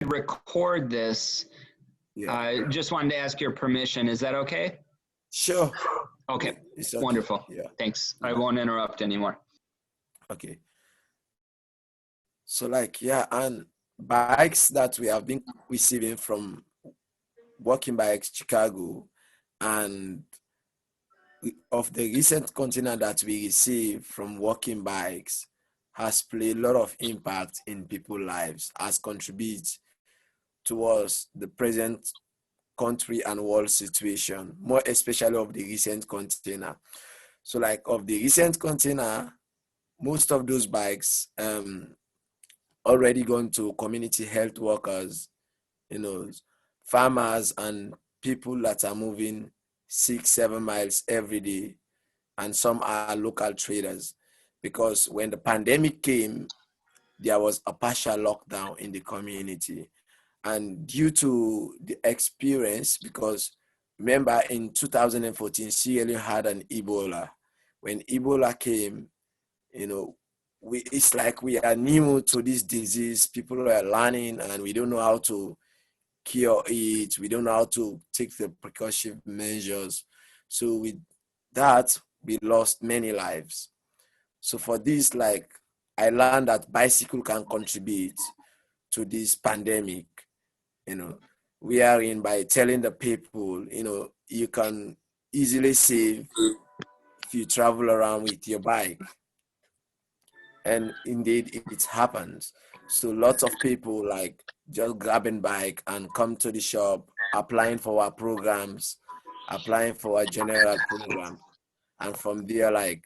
record this. Yeah. I just wanted to ask your permission. Is that okay? Sure. Okay, It's okay. wonderful. Yeah. Thanks. I Yeah. won't interrupt anymore. Okay. So like, yeah, and bikes that we have been receiving from Walking Bikes Chicago, and of the recent container that we received from Walking Bikes has played a lot of impact in people's lives, has contributed towards the present country and world situation, more especially of the recent container. So like of the recent container, most of those bikes already gone to community health workers, you know, farmers and people that are moving 6-7 miles every day, and some are local traders. Because when the pandemic came, there was a partial lockdown in the community. And due to the experience, because remember in 2014, Sierra Leone had an Ebola. When Ebola came, you know, it's like we are new to this disease. People are learning and we don't know how to cure it. We don't know how to take the precaution measures. So with that, we lost many lives. So for this, like, I learned that bicycle can contribute to this pandemic, you know, we are in by telling the people, you know, you can easily save if you travel around with your bike. And indeed it happens. So lots of people like just grabbing bike and come to the shop, applying for our programs, applying for a general program. And from there, like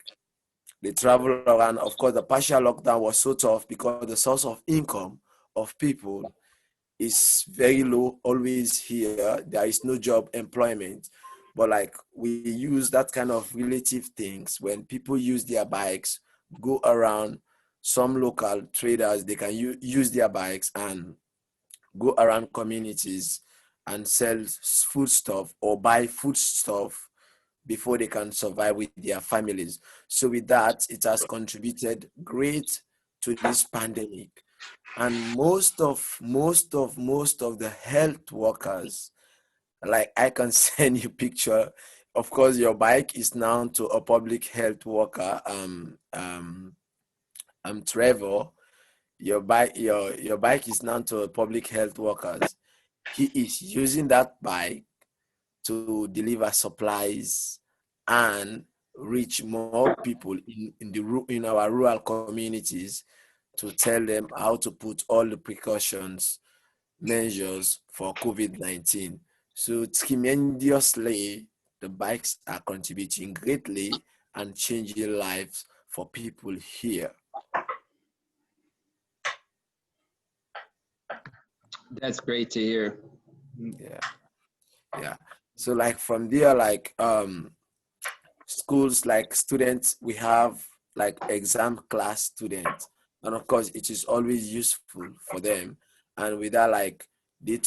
they travel around. Of course, the partial lockdown was so tough because the source of income of people is very low, always here. There is no job employment. But like we use that kind of relative things when people use their bikes, go around. Some local traders, they can use their bikes and go around communities and sell food stuff or buy food stuff before they can survive with their families. So with that, it has contributed great to this pandemic. And most of the health workers, like I can send you picture. Of course, your bike is now to a public health worker. Trevor, your bike is now to a public health workers. He is using that bike to deliver supplies and reach more people in our rural communities to tell them how to put all the precautions measures for COVID-19. So tremendously, the bikes are contributing greatly and changing lives for people here. That's great to hear. Yeah, yeah. So like from there, like schools, like students, we have like exam class students, and of course it is always useful for them. And with that, like they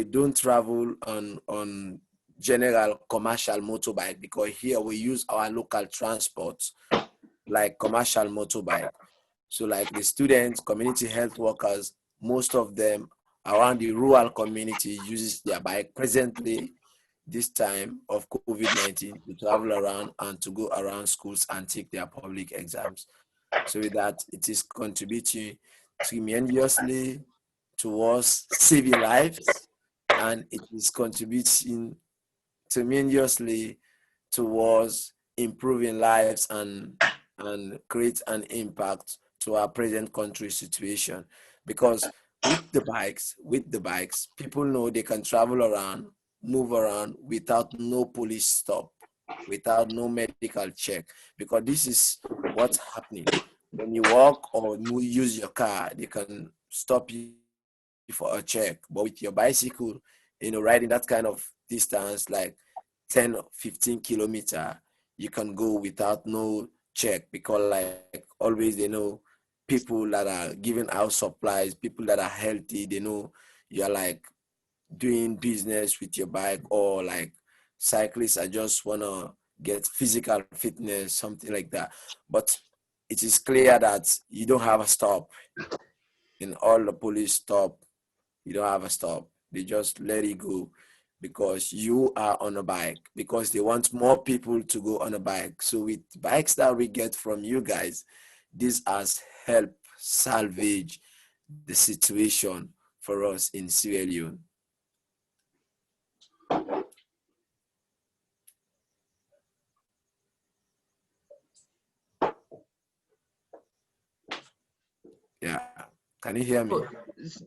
don't travel on general commercial motorbike, because here we use our local transport like commercial motorbike. So like the students, community health workers, most of them around the rural community uses their bike presently this time of COVID-19 to travel around and to go around schools and take their public exams. So with that, it is contributing tremendously towards saving lives, and it is contributing tremendously towards improving lives and create an impact to our present country situation. Because with the bikes, people know they can travel around, move around without no police stop, without no medical check. Because this is what's happening. When you walk or use your car, they can stop you for a check. But with your bicycle, riding that kind of distance, like 10 or 15 kilometer, you can go without no check, because like always they know people that are giving out supplies, people that are healthy, they know you're like doing business with your bike, or like cyclists I just wanna get physical fitness, something like that. But it is clear that you don't have a stop in all the police stop You don't have a stop. They just let it go because you are on a bike, because they want more people to go on a bike. So with bikes that we get from you guys, this has helped salvage the situation for us in Sierra Leone. Yeah. Can you hear me?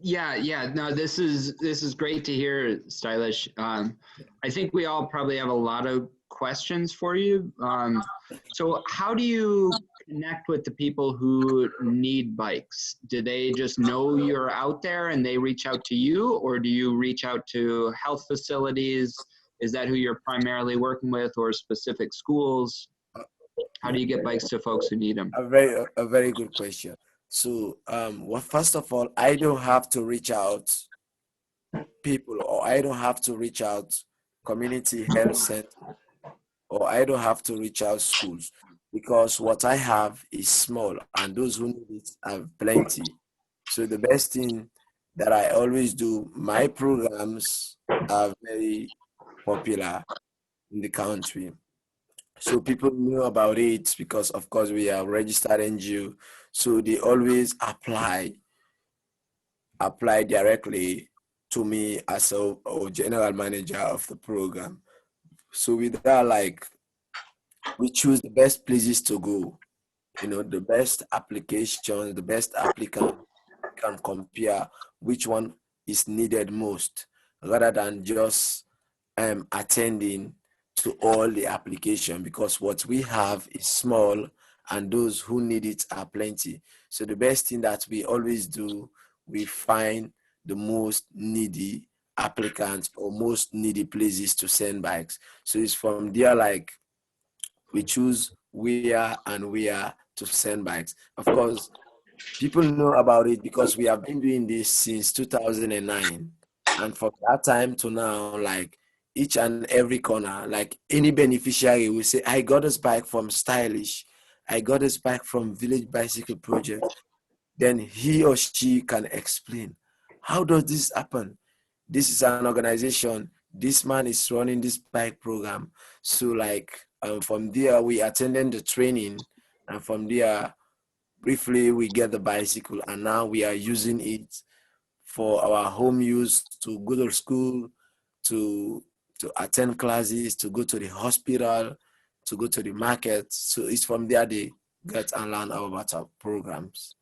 Yeah. No, this is great to hear, Stylish. I think we all probably have a lot of questions for you. So how do you connect with the people who need bikes? Do they just know you're out there and they reach out to you, or do you reach out to health facilities? Is that who you're primarily working with, or specific schools? How do you get bikes to folks who need them? A very good question. So, well, first of all, I don't have to reach out people, or I don't have to reach out community health center, or I don't have to reach out schools, because what I have is small and those who need it have plenty. So the best thing that I always do, my programs are very popular in the country. So people know about it because of course we are registered NGO. So they always apply directly to me as a general manager of the program. So with that, like, we choose the best places to go, the best applications, the best applicant, can compare which one is needed most, rather than just attending to all the application, because what we have is small and those who need it are plenty. So the best thing that we always do, we find the most needy applicants or most needy places to send bikes. So it's from there, like, we choose where and where to send bikes. Of course, people know about it because we have been doing this since 2009. And from that time to now, like, each and every corner, like, any beneficiary will say, I got this bike from Stylish. I got this bike from Village Bicycle Project. Then he or she can explain, how does this happen? This is an organization. This man is running this bike program. So, like, from there, we attended the training. And from there, briefly, we get the bicycle, and now we are using it for our home use, to go to school, to attend classes, to go to the hospital, to go to the market. So it's from there they get and learn about our programs.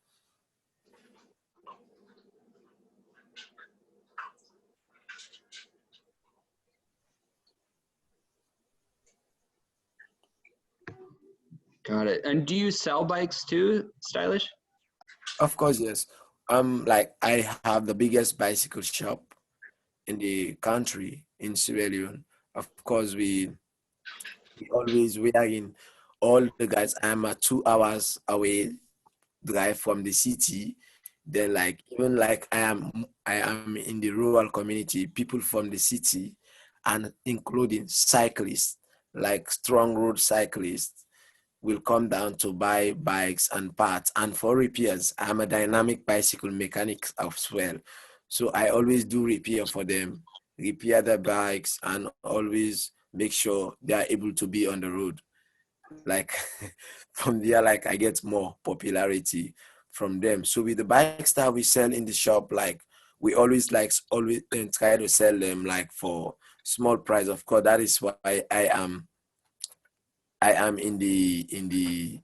Got it. And do you sell bikes too, Stylish? Of course, yes. Like, I have the biggest bicycle shop in the country in Sierra Leone. Of course, we are in all the guys. I'm at 2 hours away drive from the city. Then, like, even like I am in the rural community, people from the city, and including cyclists, like strong road cyclists, will come down to buy bikes and parts. And for repairs, I'm a dynamic bicycle mechanic as well. So I always do repair for them, repair the bikes, and always make sure they are able to be on the road. Like, from there, like, I get more popularity from them. So with the bikes that we sell in the shop, like, we always try to sell them, like, for small price. Of course, that is why I am in the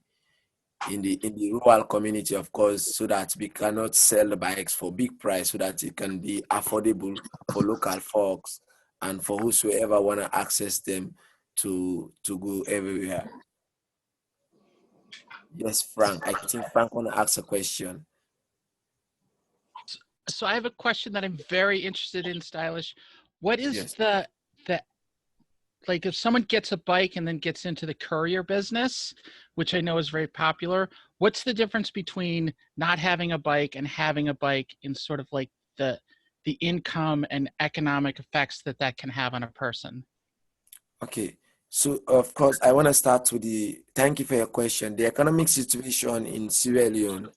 rural community, of course, so that we cannot sell the bikes for big price, so that it can be affordable for local folks and for whosoever want to access them to go everywhere. Yes, Frank. I think Frank want to ask a question. So I have a question that I'm very interested in, Stylish. What is Yes. the like, if someone gets a bike and then gets into the courier business, which I know is very popular, what's the difference between not having a bike and having a bike, in sort of like the income and economic effects that can have on a person? Okay. So, of course, I want to start with thank you for your question. The economic situation in Sierra Leone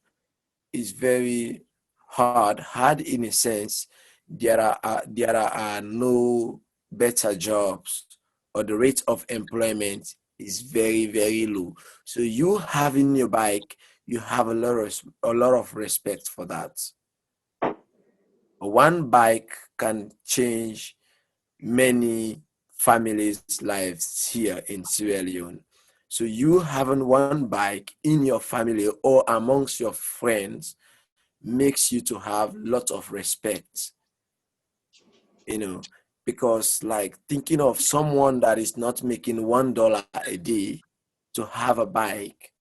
is very hard in a sense, there are no better jobs, or the rate of employment is very, very low. So you having your bike, you have a lot of respect for that. One bike can change many families' lives here in Sierra Leone. So you having one bike in your family or amongst your friends makes you to have lot of respect, you know, because like thinking of someone that is not making $1 a day to have a bike,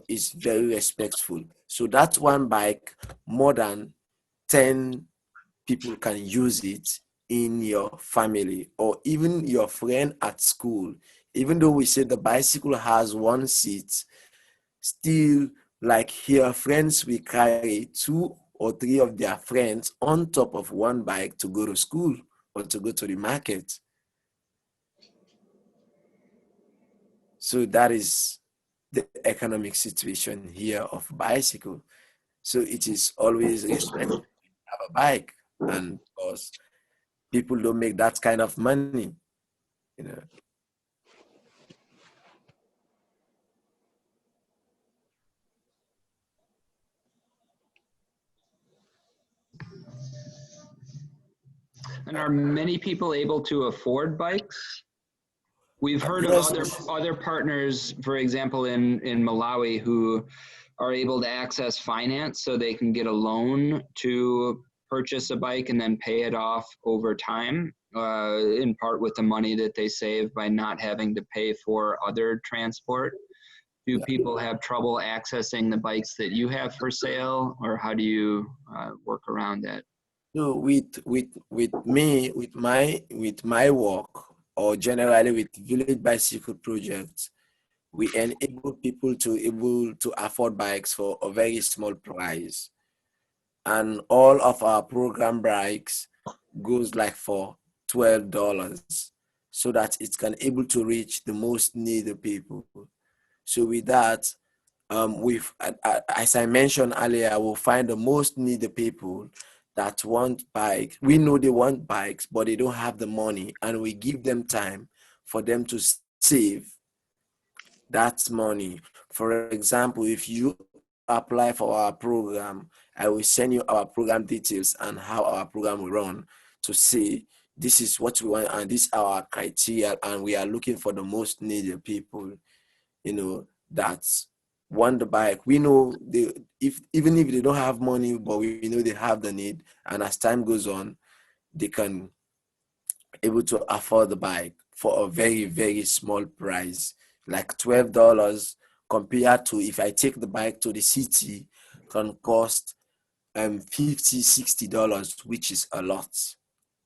is very respectful. So that one bike, more than 10 people can use it in your family or even your friend at school. Even though we say the bicycle has one seat, still, like your friends will carry 2 or 3 of their friends on top of one bike to go to school or to go to the market. So that is the economic situation here of bicycle. So it is always respectful to have a bike, and because people don't make that kind of money, you know. And are many people able to afford bikes? We've heard of Yes. other partners, for example, in Malawi, who are able to access finance so they can get a loan to purchase a bike and then pay it off over time, in part with the money that they save by not having to pay for other transport. Do Yeah. people have trouble accessing the bikes that you have for sale, or how do you work around that? So with my work, or generally with village bicycle projects, we enable people to able to afford bikes for a very small price, and all of our program bikes goes like for $12, so that it can able to reach the most needed people. So with that, as I mentioned earlier, we'll find the most needed people that want bikes. We know they want bikes, but they don't have the money, and we give them time for them to save that money. For example, if you apply for our program, I will send you our program details and how our program will run, to see this is what we want and this is our criteria, and we are looking for the most needed people, that want the bike. We know they, if even if they don't have money, but we know they have the need, and as time goes on, they can able to afford the bike for a very, very small price, like $12, compared to if I take the bike to the city, can cost $50-$60, which is a lot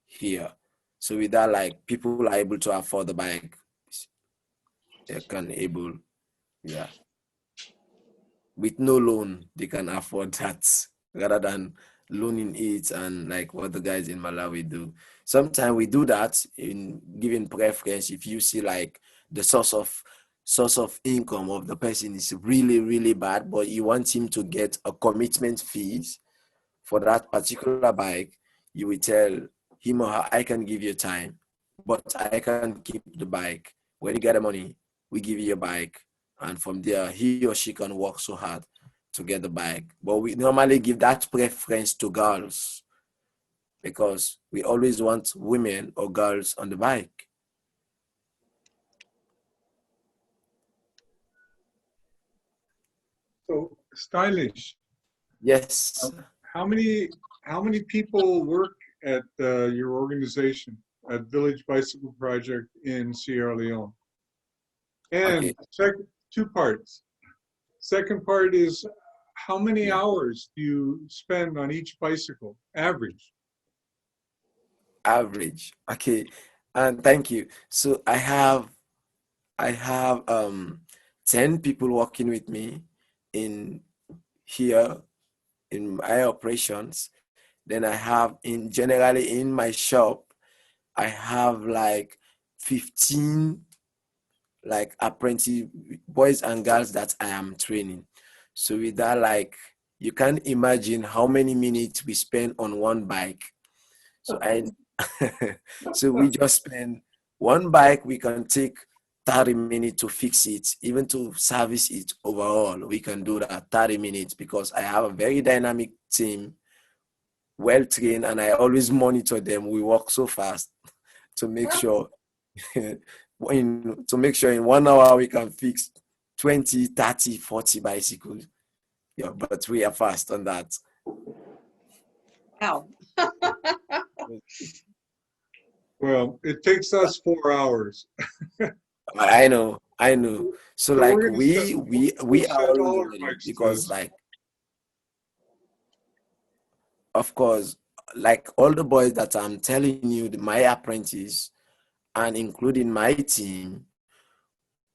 here. So with that, like, people are able to afford the bike. They can able, yeah, with no loan, they can afford that, rather than loaning it and like what the guys in Malawi do. Sometimes we do that in giving preference if you see like the source of income of the person is really, really bad, but you want him to get a commitment fees for that particular bike. You will tell him or her, I can give you time, but I can keep the bike. When you get the money, we give you a bike, and from there he or she can work so hard to get the bike. But we normally give that preference to girls, because we always want women or girls on the bike. So stylish. Yes. How many people work at your organization at Village Bicycle Project in Sierra Leone? And Okay. second, 2 parts. Second part is, how many Yeah. hours do you spend on each bicycle, average? Average. Okay. And thank you. So I have 10 people working with me in here in my operations. Then I have, in generally in my shop, I have like 15 like apprentice boys and girls that I am training. So with that, like, you can imagine how many minutes we spend on one bike. So so we just spend one bike, we can take 30 minutes to fix it, even to service it overall. We can do that 30 minutes because I have a very dynamic team, well trained, and I always monitor them. We work so fast to make sure in 1 hour we can fix 20, 30, 40 bicycles. Yeah, but we are fast on that. Wow. Well, it takes us 4 hours. I know. So So like we're gonna send, we are send all always our ready bikes because to. like of course, like all the boys that I'm telling you, my apprentice and including my team,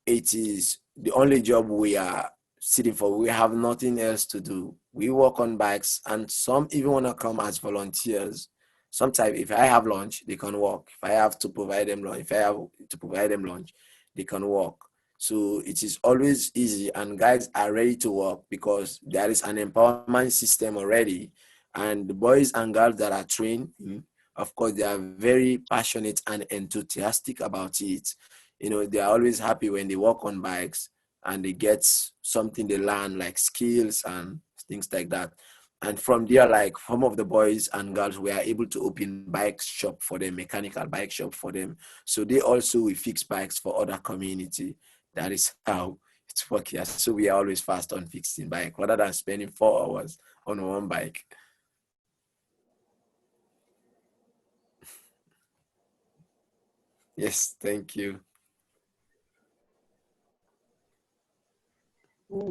it is the only job we are sitting for. We have nothing else to do. We work on bikes, and some even want to come as volunteers. Sometimes, if I have lunch, they can work. If I have to provide them lunch, they can work. So it is always easy, and guys are ready to work because there is an empowerment system already, and the boys and girls that are trained, of course, they are very passionate and enthusiastic about it. They are always happy when they walk on bikes and they get something they learn, like skills and things like that. And from there, like some of the boys and girls were able to open bike shop for them, mechanical bike shop for them. So they also will fix bikes for other community. That is how it's working. So we are always fast on fixing bike rather than spending 4 hours on one bike. Yes, thank you.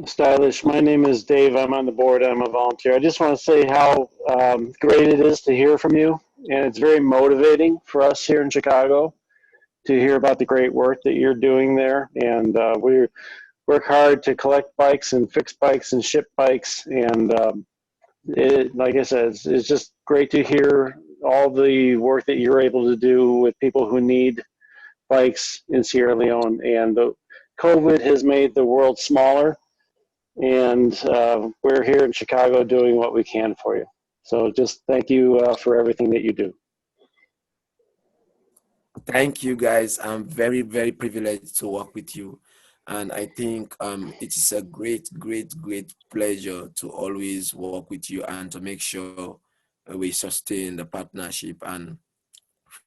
Stylish. My name is Dave. I'm on the board. I'm a volunteer. I just want to say how great it is to hear from you. And it's very motivating for us here in Chicago to hear about the great work that you're doing there. And we work hard to collect bikes and fix bikes and ship bikes. And like I said, it's just great to hear all the work that you're able to do with people who need bikes in Sierra Leone. And the COVID has made the world smaller. And we're here in Chicago doing what we can for you. So just thank you for everything that you do. Thank you, guys. I'm very, very privileged to work with you. And I think it is a great, great, great pleasure to always work with you and to make sure we sustain the partnership. And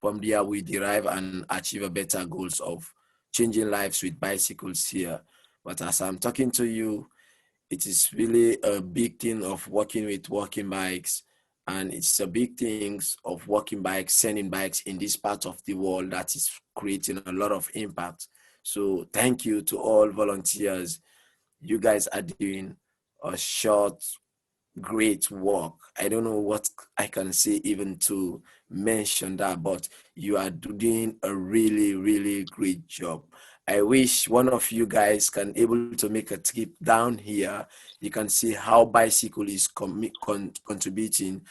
from there, we derive and achieve a better goals of changing lives with bicycles here. But as I'm talking to you, it is really a big thing of working with walking bikes, and it's a big thing of walking bikes, sending bikes in this part of the world that is creating a lot of impact. So thank you to all volunteers. You guys are doing a short, great work. I don't know what I can say even to mention that, but you are doing a really, really great job. I wish one of you guys can able to make a trip down here. You can see how bicycle is contributing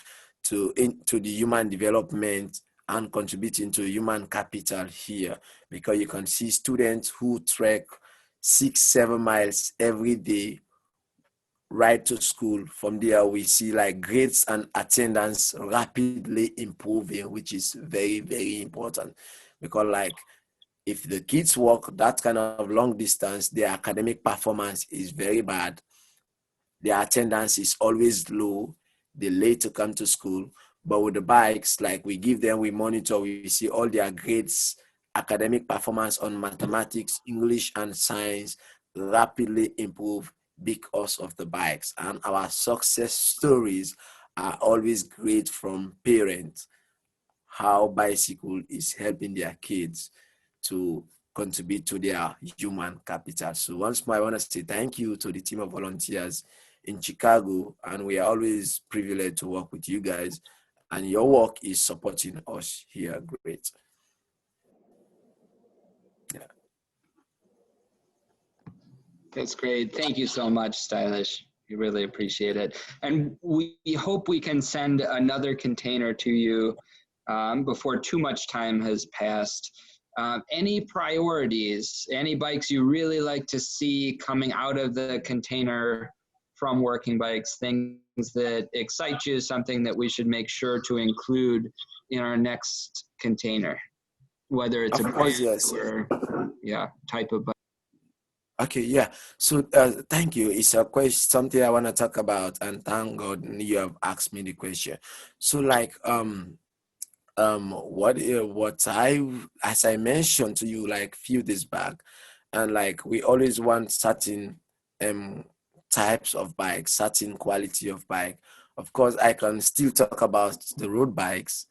to the human development and contributing to human capital here, because you can see students who trek 6-7 miles every day right to school. From there, we see like grades and attendance rapidly improving, which is very, very important, because like if the kids walk that kind of long distance, their academic performance is very bad. Their attendance is always low. They're late to come to school. But with the bikes, like we monitor, we see all their grades, academic performance on mathematics, English, and science rapidly improve because of the bikes. And our success stories are always great from parents, how bicycle is helping their kids to contribute to their human capital. So once more, I want to say thank you to the team of volunteers in Chicago, and we are always privileged to work with you guys, and your work is supporting us here. Great. Yeah. That's great. Thank you so much, Stylish. We really appreciate it. And we hope we can send another container to you before too much time has passed. Any priorities, any bikes you really like to see coming out of the container from working bikes, things that excite you, something that we should make sure to include in our next container, whether it's Of a course, brand yes. or type of bike. Okay, yeah. So thank you. It's a question, something I want to talk about, and thank God you have asked me the question. So like what I, as I mentioned to you like few days back, and like we always want certain um types of bikes, certain quality of bike. Of course, I can still talk about the road bikes,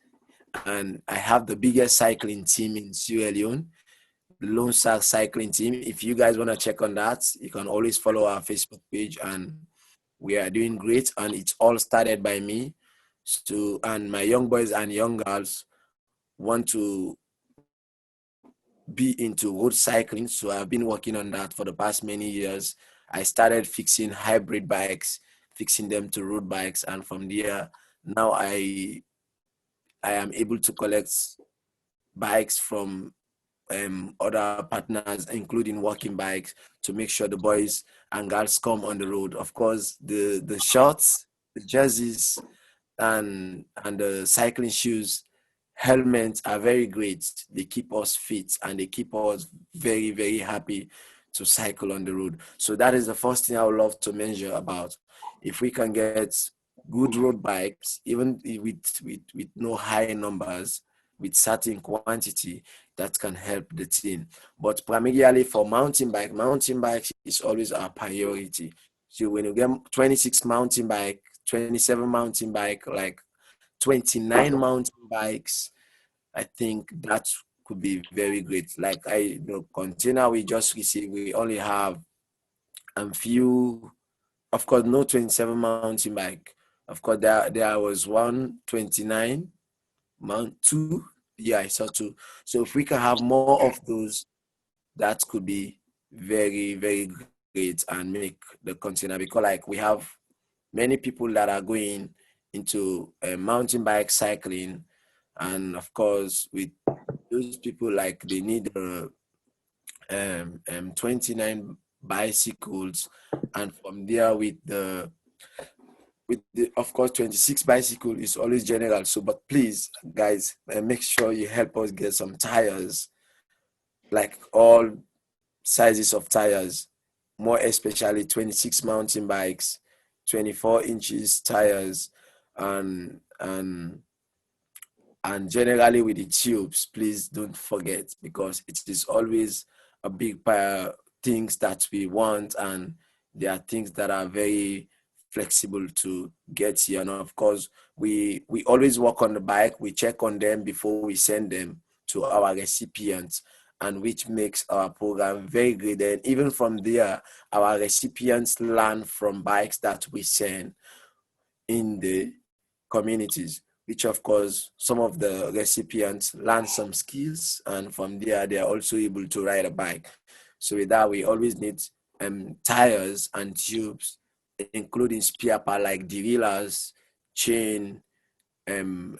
and I have the biggest cycling team in Sierra Leone, the Lone Star Cycling Team. If you guys want to check on that, you can always follow our Facebook page, and we are doing great. And it's all started by me. So, and my young boys and young girls want to be into road cycling. So I've been working on that for the past many years. I started fixing hybrid bikes, fixing them to road bikes, and from there, now I am able to collect bikes from other partners, including walking bikes, to make sure the boys and girls come on the road. Of course, the shorts, the jerseys, and the cycling shoes, helmets are very great. They keep us fit and they keep us very, very happy to cycle on the road. So that is the first thing I would love to measure about. If we can get good road bikes, even with no high numbers, with certain quantity, that can help the team. But primarily for mountain bikes is always our priority. So when you get 26 mountain bike, 27 mountain bike, like 29 mountain bikes, I think that could be very great. Like container we just received, we only have a few, of course, no 27 mountain bike. Of course, there was one 29 mount two. Yeah, I saw two. So if we can have more of those, that could be very, very great and make the container, because like we have many people that are going into mountain bike cycling, and of course with those people, like they need 29 bicycles, and from there with the of course 26 bicycle is always general. So but please guys, make sure you help us get some tires, like all sizes of tires, more especially 26 mountain bikes, 24 inches tires, and and and generally with the tubes, please don't forget, because it is always a big things that we want, and there are things that are very flexible to get here. And of course, we always work on the bike, we check on them before we send them to our recipients, and which makes our program very great. And even from there, our recipients learn from bikes that we send in the communities, which of course some of the recipients learn some skills, and from there they are also able to ride a bike. So with that, we always need tires and tubes, including spare part like derailleurs, chain, um,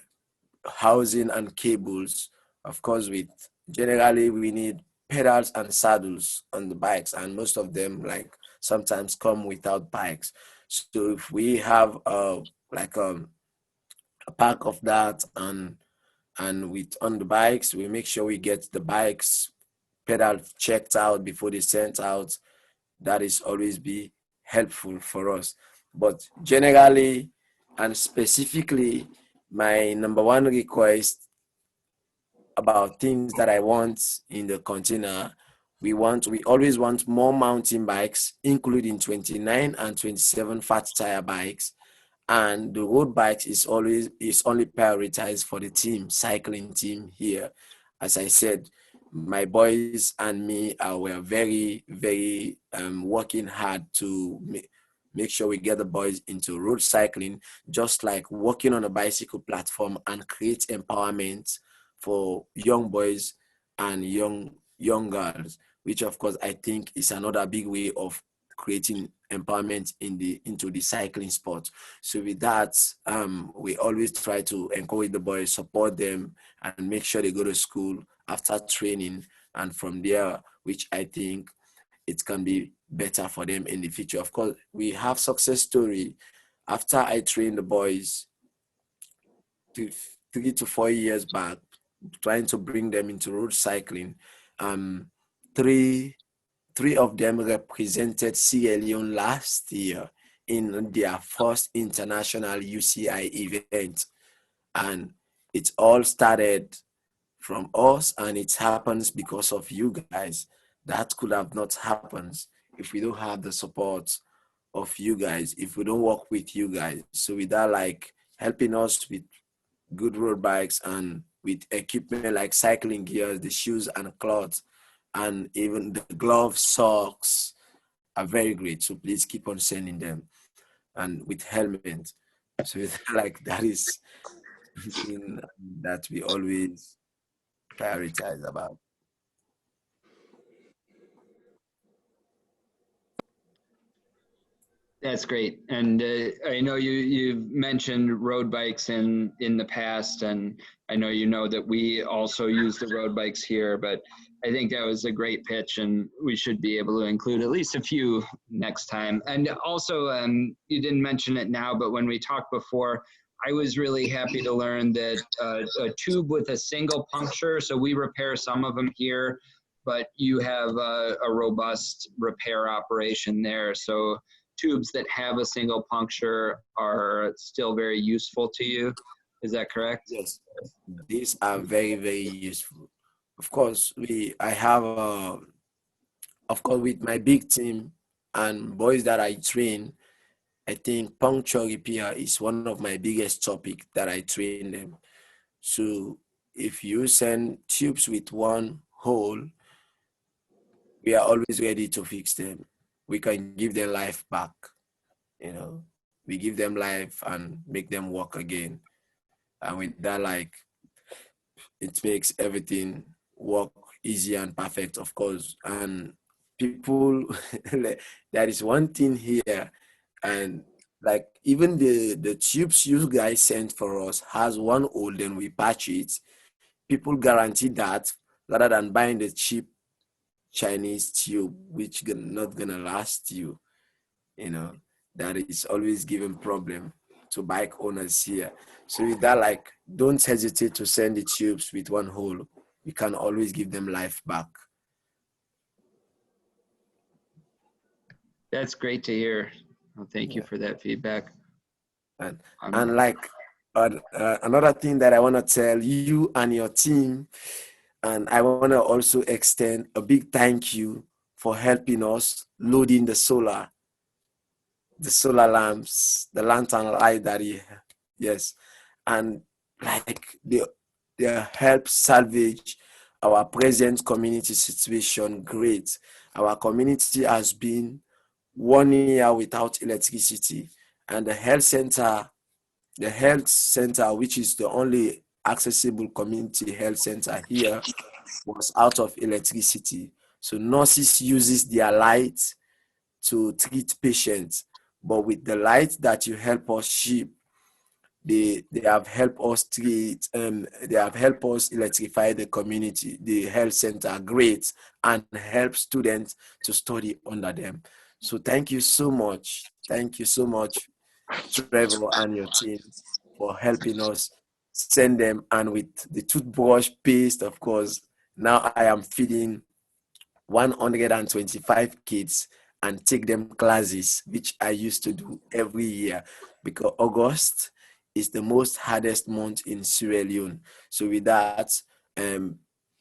housing and cables. Of course, with generally we need pedals and saddles on the bikes, and most of them like sometimes come without bikes. So if we have like a pack of that, and with on the bikes, we make sure we get the bikes pedal checked out before they sent out. That is always be helpful for us. But generally and specifically, my number one request about things that I want in the container, we always want more mountain bikes, including 29 and 27 fat tire bikes, and the road bikes is only prioritized for the cycling team here. As I said, my boys and me were very, very working hard to make sure we get the boys into road cycling, just like working on a bicycle platform and create empowerment for young boys and young girls, which of course I think is another big way of creating empowerment into the cycling sport. So with that, we always try to encourage the boys, support them, and make sure they go to school after training, and from there, which I think it can be better for them in the future. Of course, we have success story. After I trained the boys 3 to 4 years back, trying to bring them into road cycling, three of them represented Sierra Leone last year in their first international UCI event. And it all started from us, and it happens because of you guys. That could have not happened if we don't have the support of you guys, if we don't work with you guys. So with that, like helping us with good road bikes and with equipment like cycling gears, the shoes and clothes, and even the gloves, socks are very great. So please keep on sending them, and with helmets. So it's like that is something that we always prioritize about. That's great. And I know you've mentioned road bikes in the past, and I know that we also use the road bikes here, but I think that was a great pitch, and we should be able to include at least a few next time. And also, you didn't mention it now, but when we talked before, I was really happy to learn that a tube with a single puncture, so we repair some of them here, but you have a robust repair operation there. So tubes that have a single puncture are still very useful to you. Is that correct? Yes, these are very, very useful. Of course, I have, of course, with my big team and boys that I train, I think puncture repair is one of my biggest topic that I train them. So if you send tubes with one hole, we are always ready to fix them. We can give them life back. You know, we give them life and make them walk again. And with that, like, it makes everything work easy and perfect, of course. And people, there is one thing here, and like even the tubes you guys sent for us has one hole, then we patch it. People guarantee that rather than buying the cheap Chinese tube, which not gonna last you. You know, that is always giving problem to bike owners here. So with that, like, don't hesitate to send the tubes with one hole. We can always give them life back. That's great to hear. Well, thank you Yeah. for that feedback. And like another thing that I want to tell you and your team, and I want to also extend a big thank you for helping us loading the solar lamps, the lantern light that yes, and like they help salvage our present community situation great. Our community has been 1 year without electricity, and the health center, which is the only accessible community health center here, was out of electricity. So nurses uses their light to treat patients, but with the light that you help us ship, they have helped us treat, they have helped us electrify the community, the health center, great, and help students to study under them. So thank you so much. Thank you so much, Trevor and your team, for helping us send them. And with the toothbrush paste, of course, now I am feeding 125 kids and take them classes, which I used to do every year, because August is the most hardest month in Sierra Leone. So with that,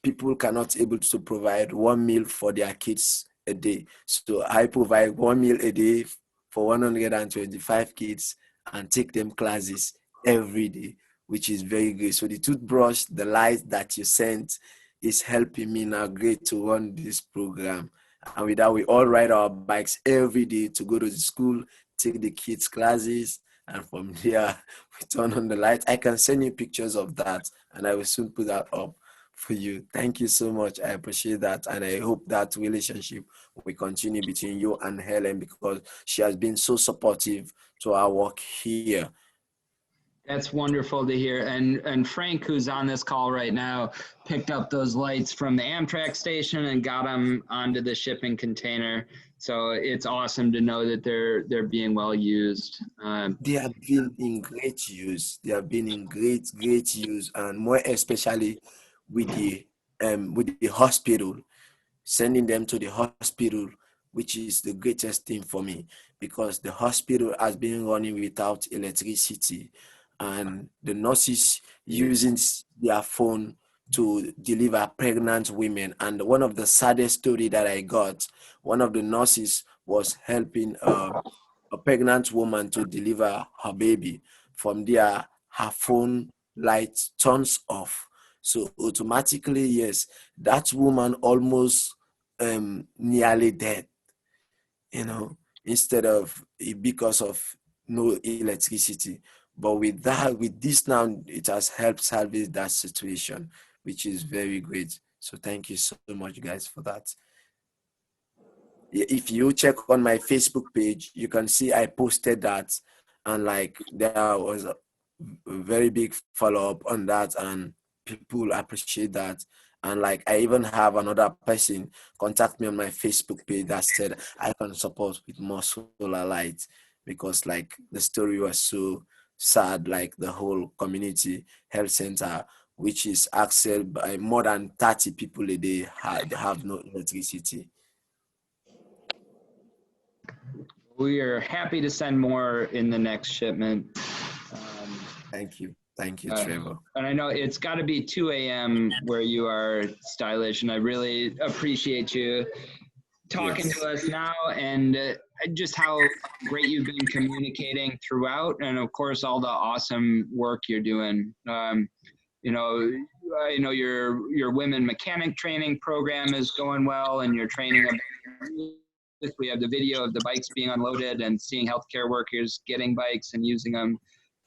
people cannot able to provide one meal for their kids a day. So I provide one meal a day for 125 kids and take them classes every day, which is very good. So the toothbrush, the light that you sent is helping me now great to run this program. And with that, we all ride our bikes every day to go to the school, take the kids classes, and from there, we turn on the light. I can send you pictures of that, and I will soon put that up for you. Thank you so much. I appreciate that, and I hope that relationship will continue between you and Helen, because she has been so supportive to our work here. That's wonderful to hear. And Frank, who's on this call right now, picked up those lights from the Amtrak station and got them onto the shipping container. So it's awesome to know that they're being well used. They have been in great use. They have been in great use, and more especially with the hospital, sending them to the hospital, which is the greatest thing for me, because the hospital has been running without electricity, and the nurses using their phone to deliver pregnant women. And one of the saddest story that I got, one of the nurses was helping a pregnant woman to deliver her baby. From there, her phone light turns off. So automatically, yes, that woman almost nearly dead, instead of because of no electricity. But with that, with this now, it has helped salvage that situation, which is very great. So thank you so much, guys, for that. If you check on my Facebook page, you can see I posted that, and like there was a very big follow-up on that, and people appreciate that. And like I even have another person contact me on my Facebook page that said I can support with more solar lights, because like the story was so sad. Like the whole community health center, which is accessed by more than 30 people a day, they have no electricity. We are happy to send more in the next shipment. Thank you, Trevor. And I know it's got to be 2 a.m. where you are, Stylish, and I really appreciate you talking to us now, and just how great you've been communicating throughout, and of course all the awesome work you're doing. I know your women mechanic training program is going well, and your training of, we have the video of the bikes being unloaded and seeing healthcare workers getting bikes and using them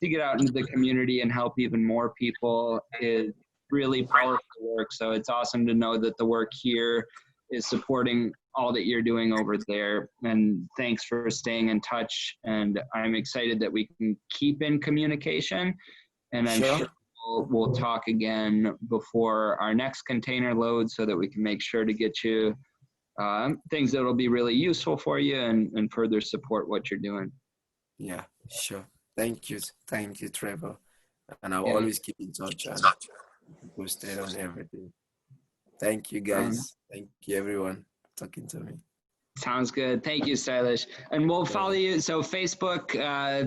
to get out into the community and help even more people is really powerful work. So it's awesome to know that the work here is supporting all that you're doing over there. And thanks for staying in touch. And I'm excited that we can keep in communication. And I'm sure we'll talk again before our next container load, so that we can make sure to get you things that will be really useful for you and further support what you're doing. Yeah, sure. Thank you, Trevor. And I'll always keep in touch and posted on everything. Thank you, guys. Thank you, everyone, for talking to me. Sounds good. Thank you, Stylish. And we'll follow you. So Facebook,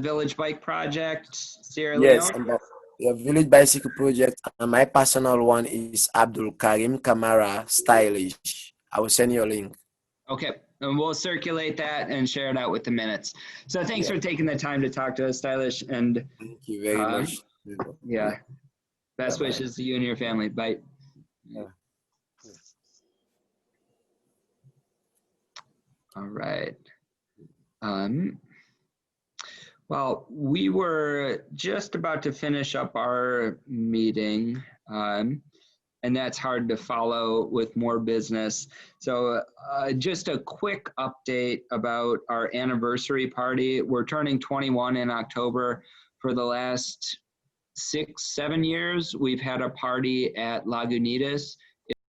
Village Bike Project, Sierra Leone? Yes, Village Bicycle Project. And my personal one is Abdul Karim Kamara Stylish. I will send you a link. Okay. And we'll circulate that and share it out with the minutes. So thanks for taking the time to talk to us, Stylish. And thank you very much. Yeah. Best wishes to you and your family. Bye. Yeah. All right. Well, we were just about to finish up our meeting, and that's hard to follow with more business. So just a quick update about our anniversary party. We're turning 21 in October. For the last 6-7 years, we've had a party at Lagunitas